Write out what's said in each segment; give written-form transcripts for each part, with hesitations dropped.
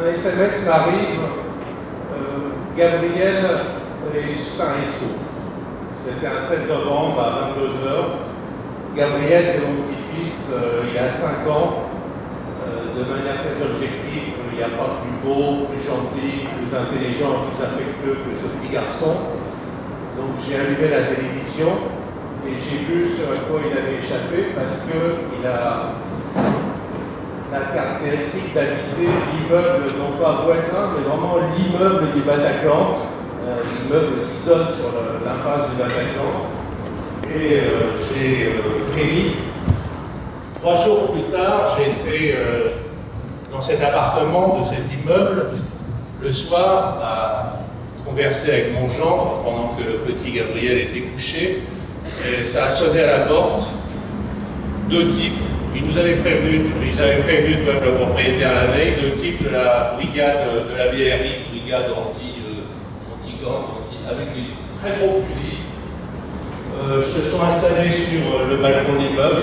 un SMS m'arrive, Gabriel est sain et sauf. C'était un 13 novembre à 22 heures. Gabriel, c'est mon petit-fils, il a 5 ans. De manière très objective, il n'y a pas plus beau, plus gentil, plus intelligent, plus affectueux que ce petit garçon. Donc j'ai allumé la télévision et j'ai vu ce à quoi il avait échappé parce qu'il a la caractéristique d'habiter l'immeuble, non pas voisin, mais vraiment l'immeuble du Bataclan, l'immeuble qui donne sur l'impasse du Bataclan. Et j'ai frémi. 3 jours plus tard, j'ai été dans cet appartement de cet immeuble le soir à converser avec mon gendre pendant que le petit Gabriel était couché. Et ça a sonné à la porte. 2 types, ils avaient prévenu le propriétaire la veille, 2 types de la brigade de la BRI, brigade anti-gang, avec des très gros fusils, se sont installés sur le balcon de l'immeuble.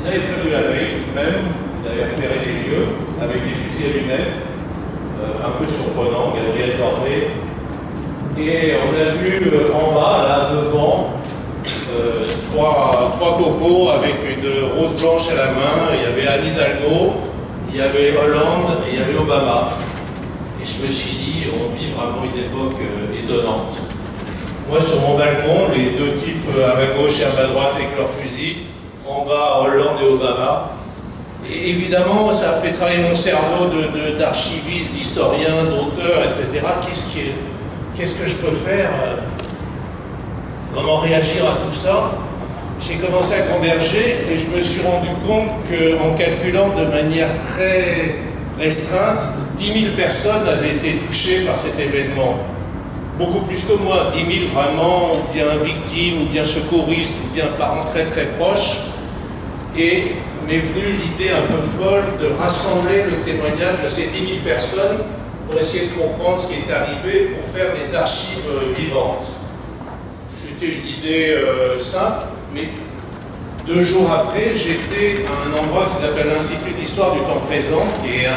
Ils avaient prévenu la veille même, ils avaient repéré les lieux avec des fusils à lunettes, un peu surprenant. Gabriel dormait. Et on a vu en bas, là devant, 3 cocos avec une rose blanche à la main. Il y avait Anne Hidalgo, il y avait Hollande et il y avait Obama. Et je me suis dit, on vit vraiment une époque étonnante. Moi, sur mon balcon, les 2 types à ma gauche et à ma droite avec leurs fusils, en bas, Hollande et Obama. Et évidemment, ça a fait travailler mon cerveau d'archiviste, d'historien, d'auteur, etc. Qu'est-ce que je peux faire? Comment réagir à tout ça? J'ai commencé à converger et je me suis rendu compte qu'en calculant de manière très restreinte, 10 000 personnes avaient été touchées par cet événement. Beaucoup plus que moi, 10 000 vraiment, ou bien victimes, ou bien secouristes, ou bien parents très très proches. Et m'est venue l'idée un peu folle de rassembler le témoignage de ces 10 000 personnes pour essayer de comprendre ce qui est arrivé, pour faire des archives vivantes. C'était une idée simple, mais 2 jours après, j'étais à un endroit qui s'appelle l'Institut d'Histoire du Temps Présent, qui est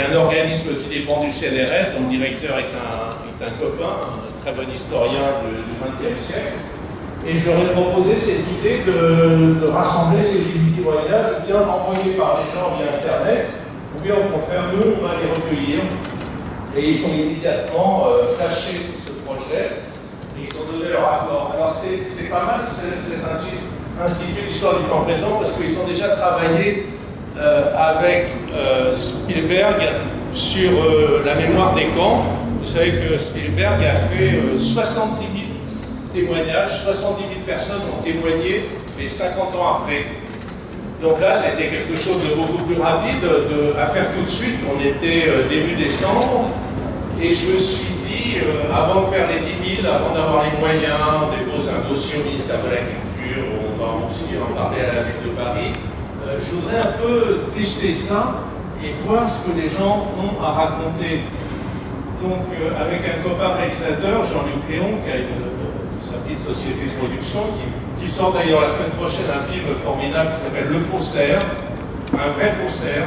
un organisme qui dépend du CNRS, dont le directeur est un copain, un très bon historien du XXe siècle. Et je leur ai proposé cette idée de rassembler ces témoignages, ou bien envoyés par les gens via Internet, ou bien au contraire, nous, on va les recueillir. Et ils sont immédiatement flashés sur ce projet, et ils ont donné leur accord. Alors c'est pas mal cet institut d'histoire du temps présent, parce qu'ils ont déjà travaillé avec Spielberg sur la mémoire des camps. Vous savez que Spielberg a fait 70 000 témoignages, 70 000 personnes ont témoigné, mais 50 ans après. Donc là, c'était quelque chose de beaucoup plus rapide à faire tout de suite. On était début décembre, et je me suis dit, avant de faire les 10 000, avant d'avoir les moyens, on dépose un dossier au ministère de la Culture, on va aussi en parler à la ville de Paris, je voudrais un peu tester ça et voir ce que les gens ont à raconter. Donc, avec un copain réalisateur, Jean-Luc Léon, qui a sa petite société de production, qui sort d'ailleurs la semaine prochaine un film formidable qui s'appelle Le Faussaire, un vrai faussaire.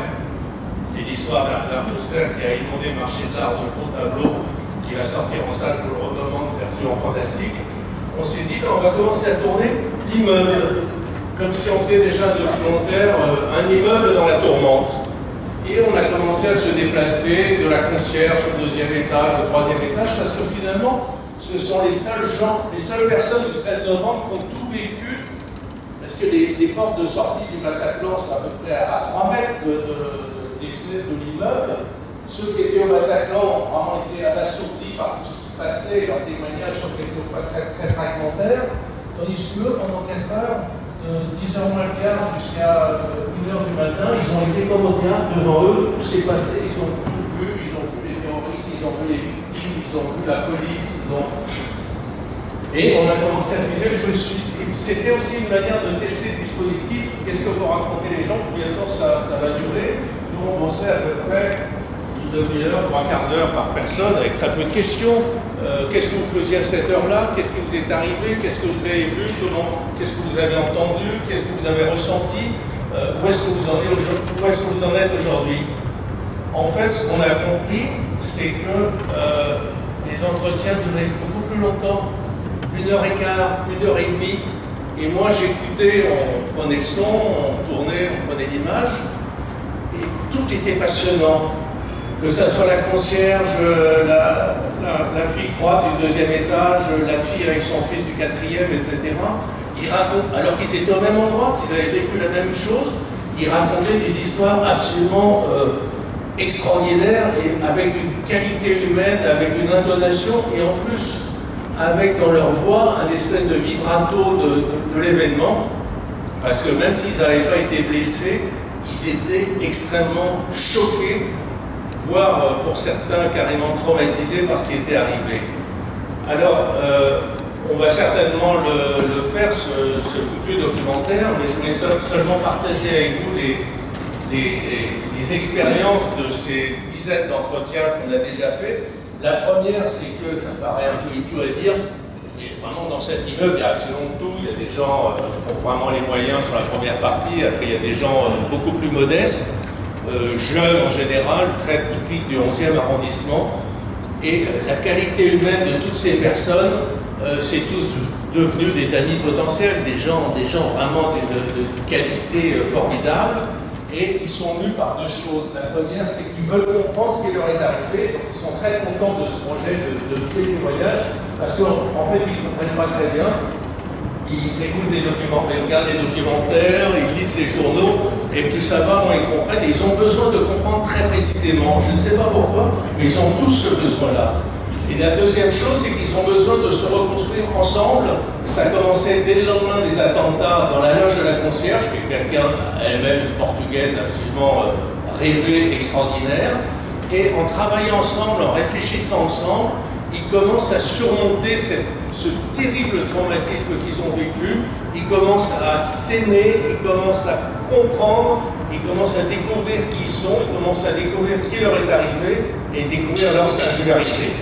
C'est l'histoire d'un faussaire qui a inondé le marché de l'art d'un faux tableau, qui va sortir en salle, je vous le recommande, c'est absolument fantastique. On s'est dit, on va commencer à tourner l'immeuble, comme si on faisait déjà un documentaire, un immeuble dans la tourmente. Et on a commencé à se déplacer de la concierge au 2e étage, au 3e étage, parce que finalement, ce sont les seuls gens, les seules personnes du 13 novembre qui ont tout vécu, parce que les portes de sortie du Bataclan sont à peu près à 3 mètres des fenêtres de l'immeuble. Ceux qui étaient au Bataclan ont vraiment été abasourdis par tout ce qui se passait, leurs témoignages sont quelquefois très, très fragmentaires, tandis que pendant 4 heures, de 10h moins le quart jusqu'à 1h du matin, ils ont été comme au théâtre devant eux, tout s'est passé, ils ont tout vu, ils ont vu les terroristes, ils ont vu les victimes, ils ont vu la police, Et on a commencé à filmer, c'était aussi une manière de tester le dispositif, qu'est-ce que vont raconter les gens, combien de temps ça va durer. Nous on pensait à peu près une demi-heure, 3/4 d'heure par personne, avec très peu de questions. Qu'est-ce que vous faisiez à cette heure-là? Qu'est-ce qui vous est arrivé? Qu'est-ce que vous avez vu? Qu'est-ce que vous avez entendu? Qu'est-ce que vous avez ressenti? Où est-ce que vous en êtes aujourd'hui? En fait, ce qu'on a compris, c'est que les entretiens duraient beaucoup plus longtemps, 1h15, 1h30. Et moi, j'écoutais, on prenait le son, on tournait, on prenait l'image, et tout était passionnant. Que ce soit la concierge, la fille croate du 2e étage, la fille avec son fils du 4e, etc. Ils racontent, alors qu'ils étaient au même endroit, qu'ils avaient vécu la même chose, ils racontaient des histoires absolument extraordinaires et avec une qualité humaine, avec une intonation et en plus avec dans leur voix un espèce de vibrato de l'événement, parce que même s'ils n'avaient pas été blessés, ils étaient extrêmement choqués, voire pour certains carrément traumatisés par ce qui était arrivé. Alors, on va certainement le faire, ce foutu documentaire, mais je voulais seulement partager avec vous les expériences de ces dizaines d'entretiens qu'on a déjà fait. La première, c'est que, ça me paraît un peu idiot à dire, mais vraiment dans cet immeuble, il y a absolument tout. Il y a des gens qui ont vraiment les moyens sur la première partie, après il y a des gens beaucoup plus modestes, jeunes en général, très typiques du 11e arrondissement. Et la qualité humaine de toutes ces personnes, c'est tous devenus des amis potentiels, des gens vraiment de qualité formidable. Et ils sont mus par deux choses. La première, c'est qu'ils veulent comprendre ce qui leur est arrivé, donc ils sont très contents de ce projet de témoignage, parce qu'en fait, ils ne comprennent pas très bien. Ils écoutent des documentaires, ils regardent des documentaires, ils lisent les journaux, et plus ça va, moins ils comprennent. Et ils ont besoin de comprendre très précisément. Je ne sais pas pourquoi, mais ils ont tous ce besoin-là. Et la deuxième chose, c'est qu'ils ont besoin de se reconstruire ensemble. Ça a commencé dès le lendemain des attentats dans la loge de la concierge, qui est quelqu'un, elle-même portugaise, absolument rêvée, extraordinaire. Et en travaillant ensemble, en réfléchissant ensemble, ils commencent à surmonter ce terrible traumatisme qu'ils ont vécu. Ils commencent à s'aimer, ils commencent à comprendre, ils commencent à découvrir qui ils sont, ils commencent à découvrir qui leur est arrivé et découvrir leur singularité.